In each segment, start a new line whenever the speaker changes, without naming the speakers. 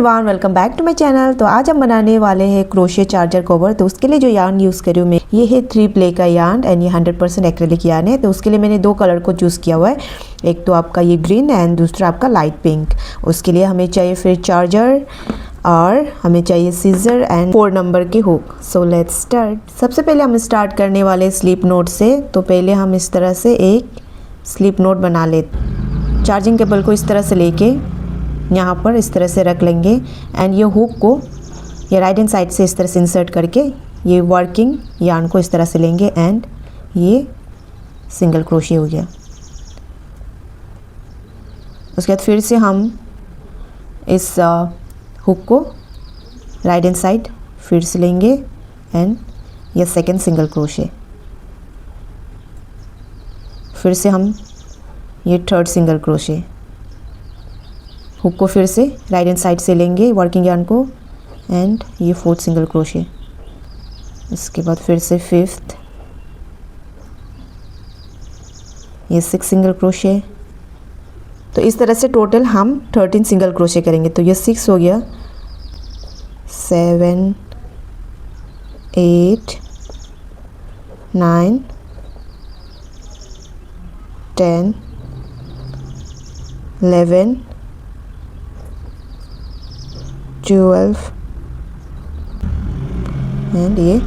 Everyone, welcome back to my channel. तो आज हम बनाने वाले हैं क्रोशे चार्जर कवर। तो उसके लिए जो यार्न यूज़ करी हूँ मैं, ये है 3 प्ले का यार्न एंड ये 100% एक्रेलिक यार्न है। तो उसके लिए मैंने 2 कलर को चूज़ किया हुआ है, एक तो आपका ये ग्रीन एंड दूसरा आपका लाइट पिंक। उसके लिए हमें चाहिए फिर चार्जर और हमें चाहिए सीजर एंड 4 नंबर की हुक। So let's start. सबसे पहले हम स्टार्ट करने वाले स्लिप नोट से। तो पहले हम इस तरह से एक स्लिप नोट बना लेते। चार्जिंग केबल को इस तरह से लेके यहाँ पर इस तरह से रख लेंगे एंड ये हुक को ये राइट हैंड साइड से इस तरह से इंसर्ट करके ये वर्किंग यार्न को इस तरह से लेंगे एंड ये सिंगल क्रोशे हो गया। उसके बाद फिर से हम इस हुक को राइट हैंड साइड फिर से लेंगे एंड ये सेकंड सिंगल क्रोशे। फिर से हम ये थर्ड सिंगल क्रोशे। हुक को फिर से राइट हैंड साइड से लेंगे वर्किंग यार्न को एंड ये फोर्थ सिंगल क्रोशे। इसके बाद फिर से फिफ्थ, ये 6 सिंगल क्रोशे। तो इस तरह से टोटल हम 13 सिंगल क्रोशे करेंगे। तो ये 6 हो गया, 7 8 9 10 11 12 एंड ये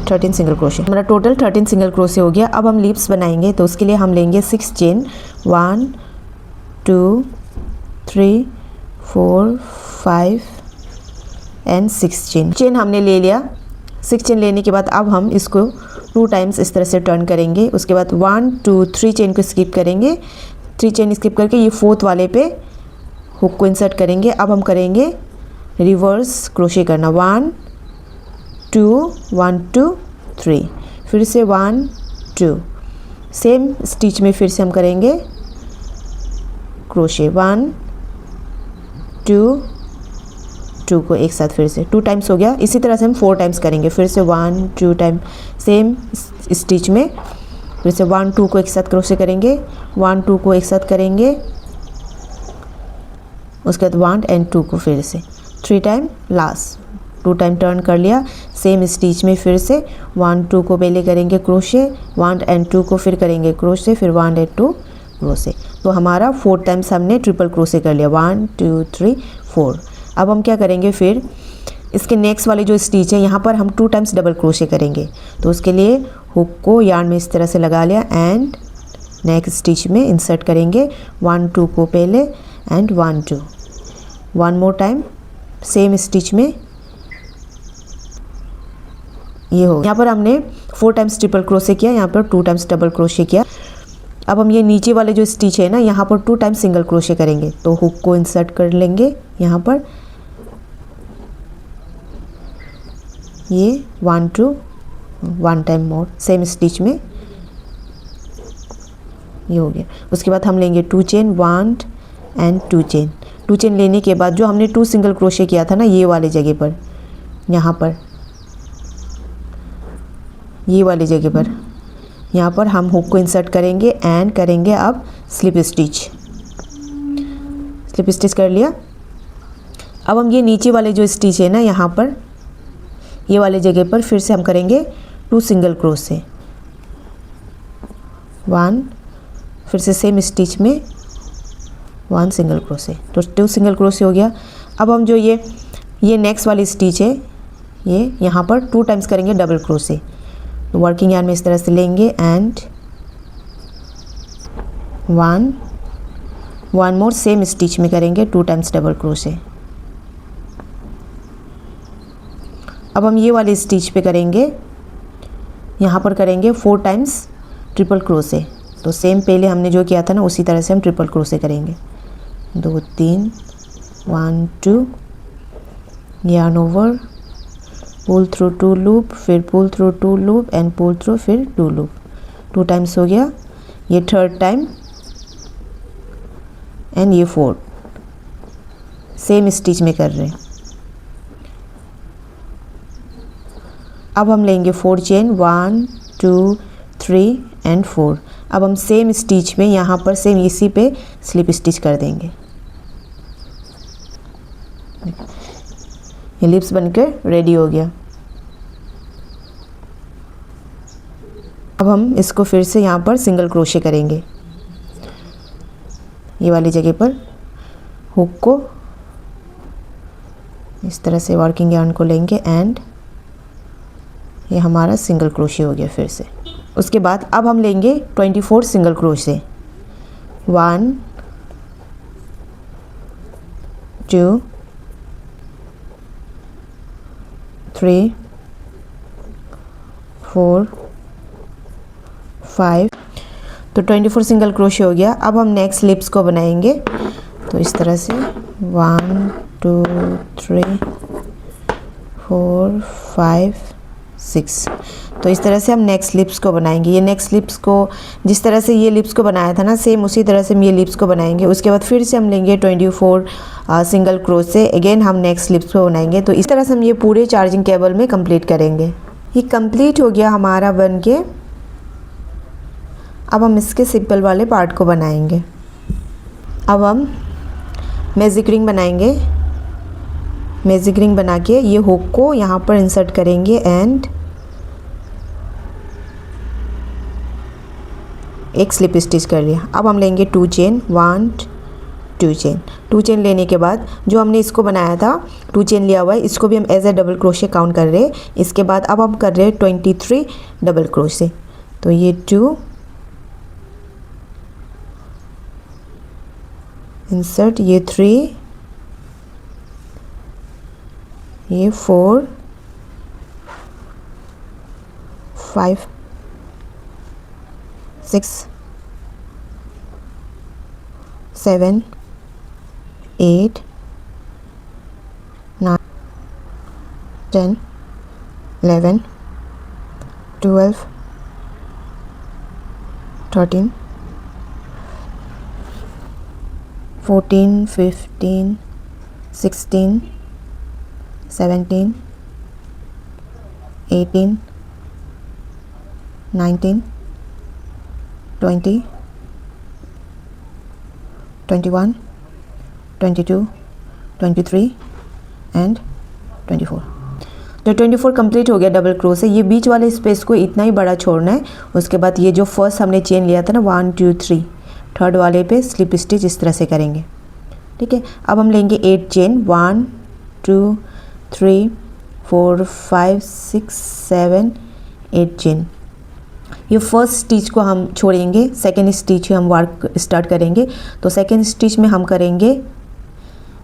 13 सिंगल क्रोशे। हमारा टोटल 13 सिंगल क्रोशे हो गया। अब हम लीव्स बनाएंगे। तो उसके लिए हम लेंगे 6 चेन, 1 2 3 4 5 एंड 6 चेन हमने ले लिया। 6 चेन लेने के बाद अब हम इसको 2 टाइम्स इस तरह से टर्न करेंगे। उसके बाद 1 2 3 चेन को स्किप करेंगे। 3 चेन स्किप करके ये फोर्थ वाले पे हुक को इंसर्ट करेंगे। अब हम करेंगे रिवर्स क्रोशे करना, 1 2 1 2 3, फिर से 1 2, सेम स्टिच में फिर से हम करेंगे क्रोशे 1 2 2 को एक साथ फिर से 2 टाइम्स हो गया। इसी तरह से हम 4 टाइम्स करेंगे। फिर से 1 2 टाइम सेम स्टिच में फिर से 1 2 को एक साथ क्रोशे करेंगे, 1 2 को एक साथ करेंगे। उसके बाद 1 एंड 2 को फिर से 3 टाइम, लास्ट 2 टाइम टर्न कर लिया। सेम स्टिच में फिर से 1 2 को पहले करेंगे क्रोशे, 1 एंड 2 को फिर करेंगे क्रोशे, फिर 1 एंड 2 क्रोशे। तो हमारा 4 टाइम्स हमने ट्रिपल क्रोशे कर लिया, 1 2 3 4। अब हम क्या करेंगे, फिर इसके नेक्स्ट वाले जो स्टिच है यहाँ पर हम 2 टाइम्स डबल क्रोशे करेंगे। तो उसके लिए हुक को यार्न में इस तरह से लगा लिया एंड नेक्स्ट स्टिच में इंसर्ट करेंगे 1 2 को पहले and 1 2, 1 more time same stitch में ये हो। यहाँ पर हमने 4 टाइम्स ट्रिपल क्रोशे किया, यहाँ पर 2 टाइम्स डबल क्रोशे किया। अब हम ये नीचे वाले जो स्टिच है ना, यहाँ पर 2 टाइम्स सिंगल क्रोशे करेंगे। तो हुक को इंसर्ट कर लेंगे यहाँ पर, ये 1 2 1 टाइम मोर सेम स्टिच में ये हो गया। उसके बाद हम लेंगे 2 चेन, 1 एंड 2 चेन। 2 चेन लेने के बाद जो हमने 2 सिंगल क्रोशे किया था ना ये वाले जगह पर, यहाँ पर ये वाली जगह पर, यहाँ पर हम हुक को इंसर्ट करेंगे एंड करेंगे अब स्लिप स्टिच। स्लिप स्टिच कर लिया। अब हम ये नीचे वाले जो स्टिच है ना यहाँ पर ये वाले जगह पर फिर से हम करेंगे 2 सिंगल क्रोशे, 1 फिर से सेम स्टिच में 1 सिंगल क्रोशे। तो 2 सिंगल क्रोशे हो गया। अब हम जो ये नेक्स्ट वाली स्टिच है ये यहाँ पर 2 टाइम्स करेंगे डबल क्रोशे। तो वर्किंग यार्न में इस तरह से लेंगे एंड 1 मोर सेम स्टिच में करेंगे 2 टाइम्स डबल क्रोशे। अब हम ये वाले स्टिच पे करेंगे, यहाँ पर करेंगे 4 टाइम्स ट्रिपल क्रोशे। तो सेम पहले हमने जो किया था ना उसी तरह से हम ट्रिपल क्रोशे करेंगे, 2 3 1 2, yarn over, pull through 2 loop, फिर pull through 2 loop and pull through फिर 2 लूप। 2 टाइम्स हो गया, ये थर्ड टाइम एंड ये फोर्थ सेम स्टिच में कर रहे हैं। अब हम लेंगे 4 चेन, 1 2 3 एंड 4। अब हम सेम स्टिच में यहाँ पर सेम इसी पे स्लिप स्टिच कर देंगे। ये लिप्स बनकर रेडी हो गया। अब हम इसको फिर से यहाँ पर सिंगल क्रोशे करेंगे। ये वाली जगह पर हुक को इस तरह से वर्किंग यार्न को लेंगे एंड ये हमारा सिंगल क्रोशे हो गया फिर से। उसके बाद अब हम लेंगे 24 सिंगल क्रोशे। 1 2 3 4 5। तो 24 सिंगल क्रोशे हो गया। अब हम नेक्स्ट लिप्स को बनाएंगे। तो इस तरह से 1 2 3 4 5 6। तो इस तरह से हम नेक्स्ट लिप्स को बनाएंगे। ये नेक्स्ट लिप्स को जिस तरह से ये लिप्स को बनाया था ना, सेम उसी तरह से हम ये लिप्स को बनाएंगे। उसके बाद फिर से हम लेंगे 24 सिंगल क्रोशे, अगेन हम नेक्स्ट लिप्स को बनाएंगे। तो इस तरह से हम ये पूरे चार्जिंग केबल में कंप्लीट करेंगे। ये कंप्लीट हो गया हमारा बन के। अब हम इसके सिंपल वाले पार्ट को बनाएंगे। अब हम मैजिक रिंग बनाएंगे। मैजिक रिंग बना के ये हुक को यहाँ पर इंसर्ट करेंगे एंड एक स्लिप स्टिच कर लिया। अब हम लेंगे 2 चेन, 1 2 चेन। 2 चेन लेने के बाद जो हमने इसको बनाया था 2 चेन लिया हुआ है, इसको भी हम as a double crochet count कर रहे हैं। इसके बाद अब हम कर रहे हैं 23 डबल क्रोशे। तो ये 2 इंसर्ट, ये 3, ये 4 5 6 7 8 9 10 11 12 13 14 15 16 17 18 19 20 21 22 23 एंड 24। तो 24 कंप्लीट हो गया डबल क्रोशे। ये बीच वाले स्पेस को इतना ही बड़ा छोड़ना है। उसके बाद ये जो फर्स्ट हमने चेन लिया था ना 1 2 3, थर्ड वाले पे स्लिप स्टिच इस तरह से करेंगे। ठीक है। अब हम लेंगे 8 चेन, 1 2 3 4 5 6 7 8 चेन। ये फर्स्ट स्टिच को हम छोड़ेंगे, सेकेंड स्टिच हम वर्क स्टार्ट करेंगे। तो सेकेंड स्टिच में हम करेंगे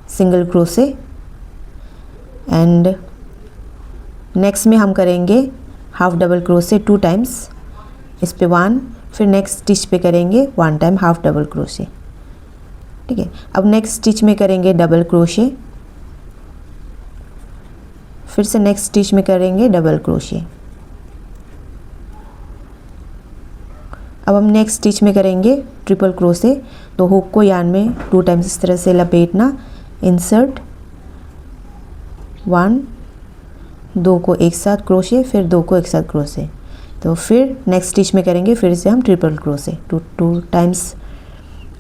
सिंगल क्रोशे एंड नेक्स्ट में हम करेंगे हाफ डबल क्रोशे 2 टाइम्स, इस पे 1, फिर नेक्स्ट स्टिच पे करेंगे 1 टाइम हाफ डबल क्रोशे। ठीक है। अब नेक्स्ट स्टिच में करेंगे डबल क्रोशे, फिर से नेक्स्ट स्टिच में करेंगे डबल क्रोशे। अब हम नेक्स्ट स्टिच में करेंगे ट्रिपल क्रोशे। तो हुक को यार्न में 2 टाइम्स इस तरह से लपेटना, इंसर्ट 1 2 को एक साथ क्रोशे, फिर 2 को एक साथ क्रोशे। तो फिर नेक्स्ट स्टिच में करेंगे फिर से हम ट्रिपल क्रोशे 2 टाइम्स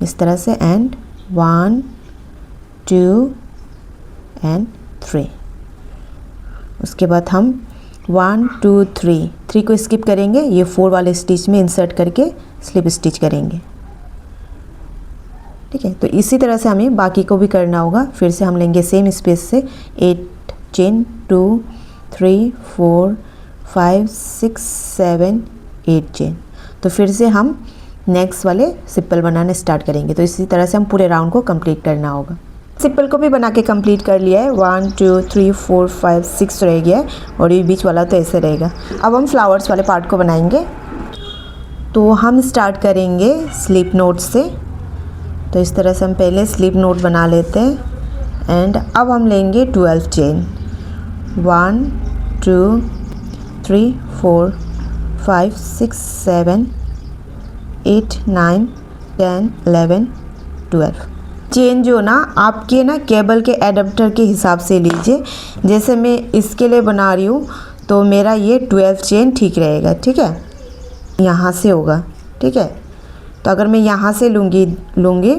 इस तरह से एंड 1 2 एंड 3। उसके बाद हम 1 2 3 को स्किप करेंगे, ये 4 वाले स्टिच में इंसर्ट करके स्लिप स्टिच करेंगे। ठीक है। तो इसी तरह से हमें बाकी को भी करना होगा। फिर से हम लेंगे सेम स्पेस से 8 चेन, 2 3 4 5 6 7 8 चेन। तो फिर से हम नेक्स्ट वाले सिंपल बनाने स्टार्ट करेंगे। तो इसी तरह से हम पूरे राउंड को कंप्लीट करना होगा। सिंपल को भी बना के कंप्लीट कर लिया है। 1 2 3 4 5 6 रह गया है और ये बीच वाला तो ऐसे रहेगा। अब हम फ्लावर्स वाले पार्ट को बनाएंगे। तो हम स्टार्ट करेंगे स्लिप नोट से। तो इस तरह से हम पहले स्लिप नोट बना लेते हैं एंड अब हम लेंगे 12 चेन, 1 2 3 4 5 6 7 8 9 10 11 12। चेन जो ना आपके ना केबल के एडाप्टर के हिसाब से लीजिए। जैसे मैं इसके लिए बना रही हूँ तो मेरा ये 12 चेन ठीक रहेगा। ठीक है, यहाँ से होगा। ठीक है। तो अगर मैं यहाँ से लूँगी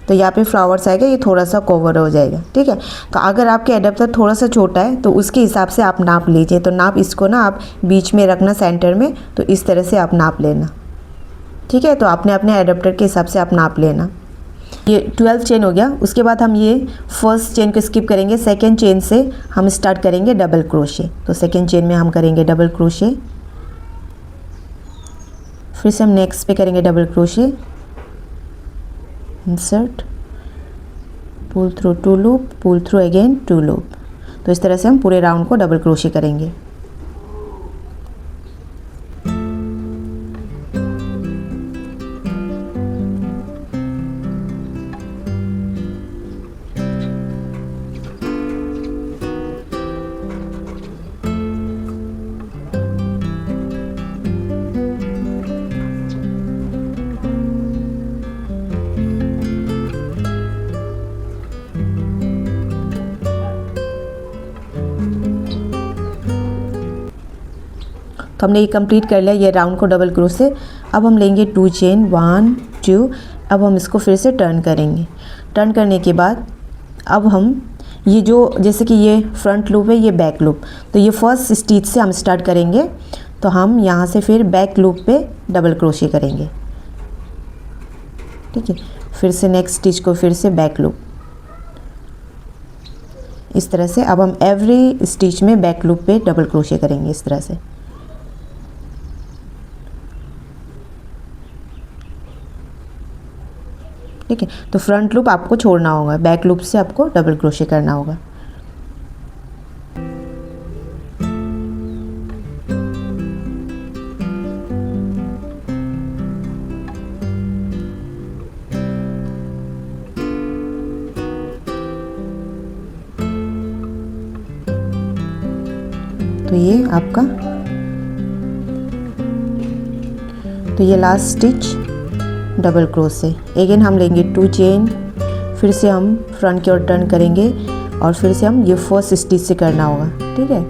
तो तो यहाँ पे फ्लावर्स आएगा, ये थोड़ा सा कवर हो जाएगा। ठीक है, तो अगर आपके एडाप्टर थोड़ा सा छोटा है तो उसके हिसाब से आप नाप लीजिए। तो नाप इसको ना आप बीच में रखना सेंटर में, तो इस तरह से आप नाप लेना। ठीक है, तो आपने अपने एडाप्टर के हिसाब से आप नाप लेना। ये 12 चेन हो गया। उसके बाद हम ये फर्स्ट चेन को स्किप करेंगे, सेकेंड चेन से हम स्टार्ट करेंगे डबल क्रोशे। तो सेकेंड चेन में हम करेंगे डबल क्रोशे, फिर से हम नेक्स्ट पे करेंगे double crochet, insert, pull through 2 loop, pull through again 2 loop. तो इस तरह से हम पूरे राउंड को डबल क्रोशे करेंगे। तो हमने ये कंप्लीट कर लिया ये राउंड को डबल क्रोशे। अब हम लेंगे 2 चेन, 1 2। अब हम इसको फिर से टर्न करेंगे। टर्न करने के बाद अब हम ये जो जैसे कि ये फ्रंट लूप है, ये बैक लूप, तो ये फर्स्ट स्टिच से हम स्टार्ट करेंगे। तो हम यहाँ से फिर बैक लूप पे डबल क्रोशे करेंगे। ठीक है, फिर से नेक्स्ट स्टिच को फिर से बैक लूप, इस तरह से। अब हम एवरी स्टिच में बैक लूप पे डबल क्रोशे करेंगे इस तरह से। ठीक है, तो फ्रंट लूप आपको छोड़ना होगा, बैक लूप से आपको डबल क्रोशे करना होगा। तो ये आपका, तो ये last stitch double crochet. Again हम लेंगे 2 चेन, फिर से हम फ्रंट की ओर टर्न करेंगे और फिर से हम ये फर्स्ट स्टिच से करना होगा। ठीक है,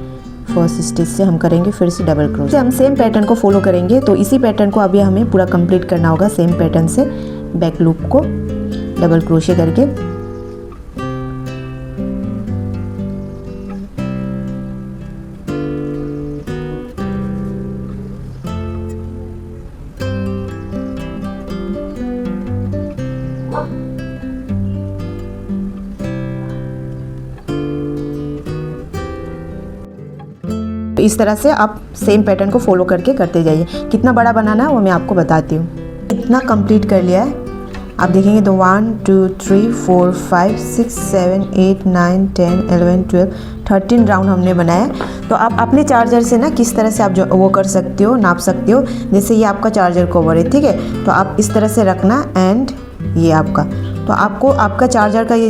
फर्स्ट स्टिच से हम करेंगे फिर से डबल क्रोशे। हम सेम पैटर्न को फॉलो करेंगे। तो इसी पैटर्न को अभी हमें पूरा कंप्लीट करना होगा, सेम पैटर्न से बैक लूप को डबल क्रोशे करके। तो इस तरह से आप सेम पैटर्न को फॉलो करके करते जाइए। कितना बड़ा बनाना है वो मैं आपको बताती हूँ। इतना कंप्लीट कर लिया है, आप देखेंगे तो 1 2 3 4 5 6 7 8 9 10 11 12 13 राउंड हमने बनाया। तो आप अपने चार्जर से ना किस तरह से आप जो वो कर सकते हो, नाप सकते हो। जैसे ये आपका चार्जर कवर है, ठीक है, तो आप इस तरह से रखना एंड ये आपका, तो आपको आपका चार्जर का ये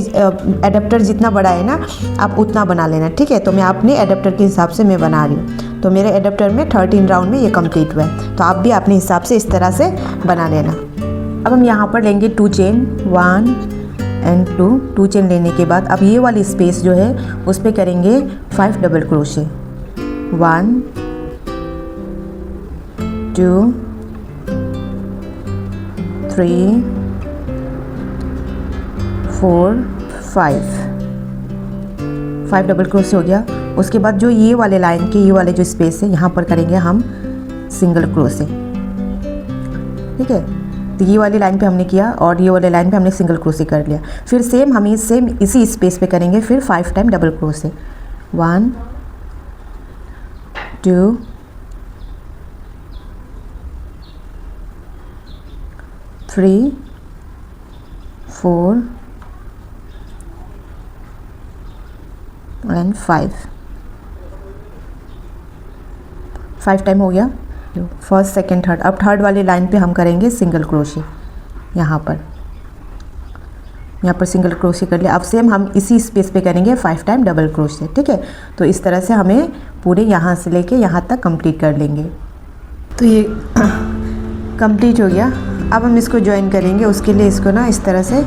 एडाप्टर जितना बड़ा है ना आप उतना बना लेना। ठीक है, तो मैं अपने एडाप्टर के हिसाब से मैं बना रही हूँ। तो मेरे एडाप्टर में 13 राउंड में ये कंप्लीट हुआ है। तो आप भी अपने हिसाब से इस तरह से बना लेना। अब हम यहाँ पर लेंगे 2 चेन, 1 एंड 2 चेन लेने के बाद अब ये वाली स्पेस जो है उस पर करेंगे 5 डबल क्रोशे। 1 2 3 4 5 डबल क्रोशे हो गया। उसके बाद जो ये वाले लाइन के ये वाले जो स्पेस है यहाँ पर करेंगे हम सिंगल क्रोशे। ठीक है, तो ये वाली लाइन पे हमने किया और ये वाले लाइन पे हमने सिंगल क्रोशे कर लिया। फिर सेम हम सेम इसी स्पेस पे करेंगे फिर 5 time double crochet. 1 2 3 4 and 5 time हो गया। फर्स्ट सेकंड थर्ड, अब थर्ड वाली लाइन पे हम करेंगे सिंगल क्रोशे। यहाँ पर सिंगल क्रोशे कर लिया। अब सेम हम इसी स्पेस पे करेंगे 5 टाइम डबल क्रोशे। ठीक है, तो इस तरह से हमें पूरे यहाँ से लेके यहाँ तक कंप्लीट कर लेंगे। तो ये कंप्लीट हो गया। अब हम इसको ज्वाइन करेंगे, उसके लिए इसको ना इस तरह से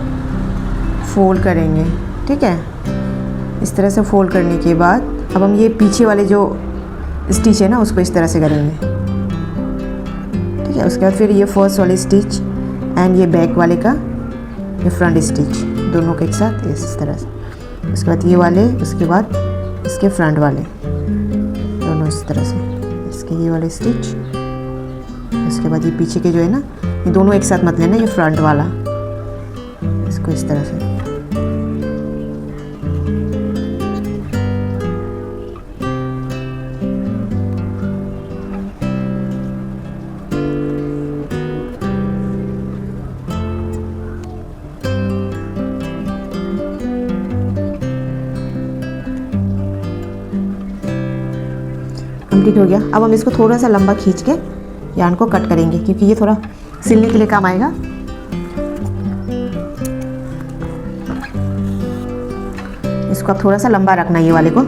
फोल्ड करेंगे। ठीक है, इस तरह से फोल्ड करने के बाद अब हम ये पीछे वाले जो स्टिच है ना उसको इस तरह से करेंगे। ठीक है, उसके बाद फिर ये फर्स्ट वाली स्टिच एंड ये बैक वाले का ये फ्रंट स्टिच दोनों के एक साथ इस तरह से, उसके बाद ये वाले, उसके बाद इसके फ्रंट वाले दोनों इस तरह से, इसके ये वाले स्टिच, उसके बाद ये पीछे के जो है ना, ये दोनों एक साथ मत लेना, ये फ्रंट वाला, इसको इस तरह से। कंप्लीट हो गया। अब हम इसको थोड़ा सा लंबा खींच के यार्न को कट करेंगे, क्योंकि ये थोड़ा सिलने के लिए काम आएगा। इसको आप थोड़ा सा लंबा रखना, ये वाले को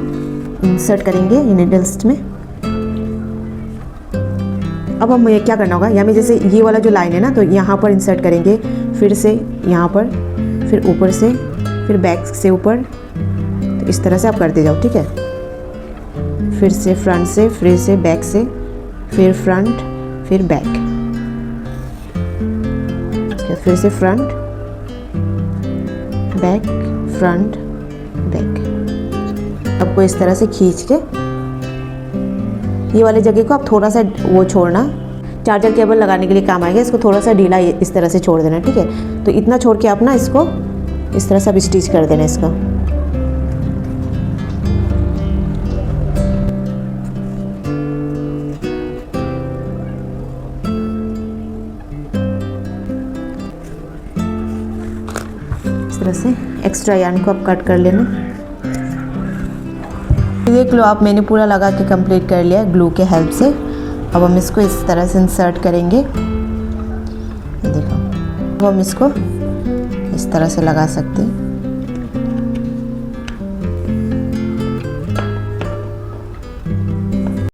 इंसर्ट करेंगे ये नीडल्स में। अब हम ये क्या करना होगा, यहाँ में जैसे ये वाला जो लाइन है ना, तो यहाँ पर इंसर्ट करेंगे, फिर से यहाँ पर, फिर ऊपर से, फिर बैक से ऊपर, तो इस तरह से आप करते जाओ, ठीक है। फिर से फ्रंट से, फिर से बैक से, फिर फ्रंट, फिर बैक, फिर से फ्रंट बैक, फ्रंट बैक। आपको इस तरह से खींच के ये वाले जगह को आप थोड़ा सा वो छोड़ना, चार्जर केबल लगाने के लिए काम आएगा। इसको थोड़ा सा ढीला इस तरह से छोड़ देना, ठीक है। तो इतना छोड़ के आप ना इसको इस तरह से आप स्टिच कर देना इसका। इस तरह से एक्स्ट्रा यार्न को आप कट कर लेना। ये ग्लू आप मैंने पूरा लगा के कंप्लीट कर लिया ग्लू के हेल्प से। अब हम इसको इस तरह से इंसर्ट करेंगे, देखो। अब हम इसको इस तरह से लगा सकते हैं।